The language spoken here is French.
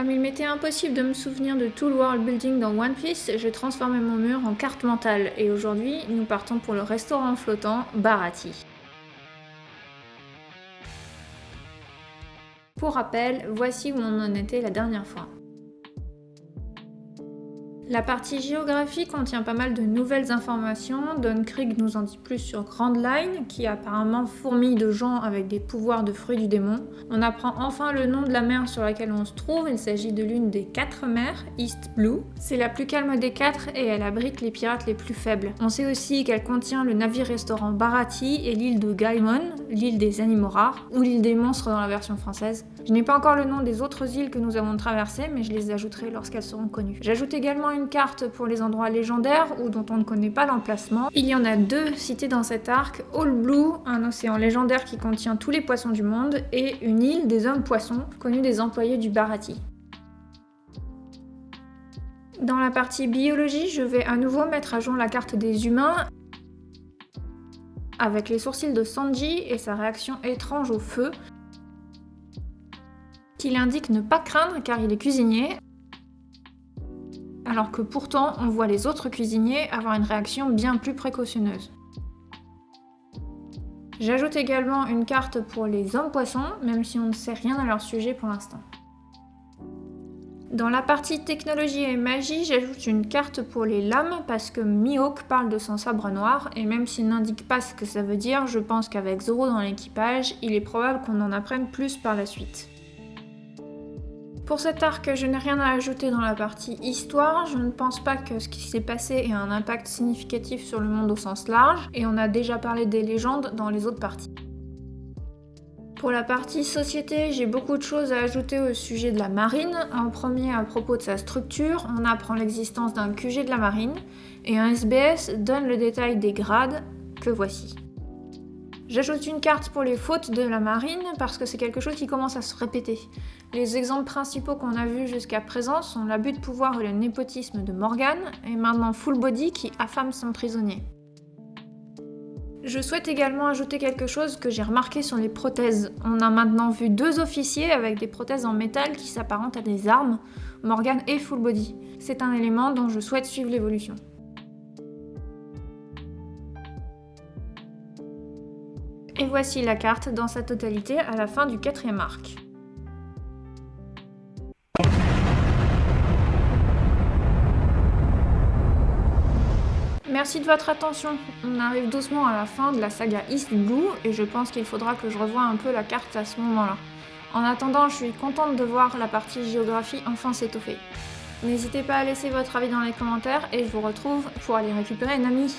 Comme il m'était impossible de me souvenir de tout le world building dans One Piece, j'ai transformé mon mur en carte mentale et aujourd'hui, nous partons pour le restaurant flottant Baratie. Pour rappel, voici où on en était la dernière fois. La partie géographie contient pas mal de nouvelles informations. Don Krieg nous en dit plus sur Grand Line, qui apparemment fourmille de gens avec des pouvoirs de fruits du démon. On apprend enfin le nom de la mer sur laquelle on se trouve, il s'agit de l'une des 4 mers, East Blue. C'est la plus calme des 4 et elle abrite les pirates les plus faibles. On sait aussi qu'elle contient le navire-restaurant Baratie et l'île de Gaimon, l'île des animaux rares, ou l'île des monstres dans la version française. Je n'ai pas encore le nom des autres îles que nous avons traversées, mais je les ajouterai lorsqu'elles seront connues. J'ajoute également une carte pour les endroits légendaires ou dont on ne connaît pas l'emplacement. Il y en a 2 cités dans cet arc, All Blue, un océan légendaire qui contient tous les poissons du monde, et une île des hommes poissons, connue des employés du Baratie. Dans la partie biologie, je vais à nouveau mettre à jour la carte des humains avec les sourcils de Sanji et sa réaction étrange au feu, qu'il indique ne pas craindre car il est cuisinier, alors que pourtant on voit les autres cuisiniers avoir une réaction bien plus précautionneuse. J'ajoute également une carte pour les hommes poissons, même si on ne sait rien à leur sujet pour l'instant. Dans la partie technologie et magie, j'ajoute une carte pour les lames parce que Mihawk parle de son sabre noir et même s'il n'indique pas ce que ça veut dire, je pense qu'avec Zoro dans l'équipage, il est probable qu'on en apprenne plus par la suite. Pour cet arc, je n'ai rien à ajouter dans la partie histoire, je ne pense pas que ce qui s'est passé ait un impact significatif sur le monde au sens large, et on a déjà parlé des légendes dans les autres parties. Pour la partie société, j'ai beaucoup de choses à ajouter au sujet de la marine. En premier, à propos de sa structure, on apprend l'existence d'un QG de la marine, et un SBS donne le détail des grades, que voici. J'ajoute une carte pour les fautes de la marine parce que c'est quelque chose qui commence à se répéter. Les exemples principaux qu'on a vus jusqu'à présent sont l'abus de pouvoir et le népotisme de Morgan, et maintenant Full Body qui affame son prisonnier. Je souhaite également ajouter quelque chose que j'ai remarqué sur les prothèses. On a maintenant vu 2 officiers avec des prothèses en métal qui s'apparentent à des armes, Morgan et Full Body. C'est un élément dont je souhaite suivre l'évolution. Et voici la carte dans sa totalité à la fin du 4e arc. Merci de votre attention. On arrive doucement à la fin de la saga East Blue et je pense qu'il faudra que je revoie un peu la carte à ce moment-là. En attendant, je suis contente de voir la partie géographie enfin s'étoffer. N'hésitez pas à laisser votre avis dans les commentaires et je vous retrouve pour aller récupérer Nami.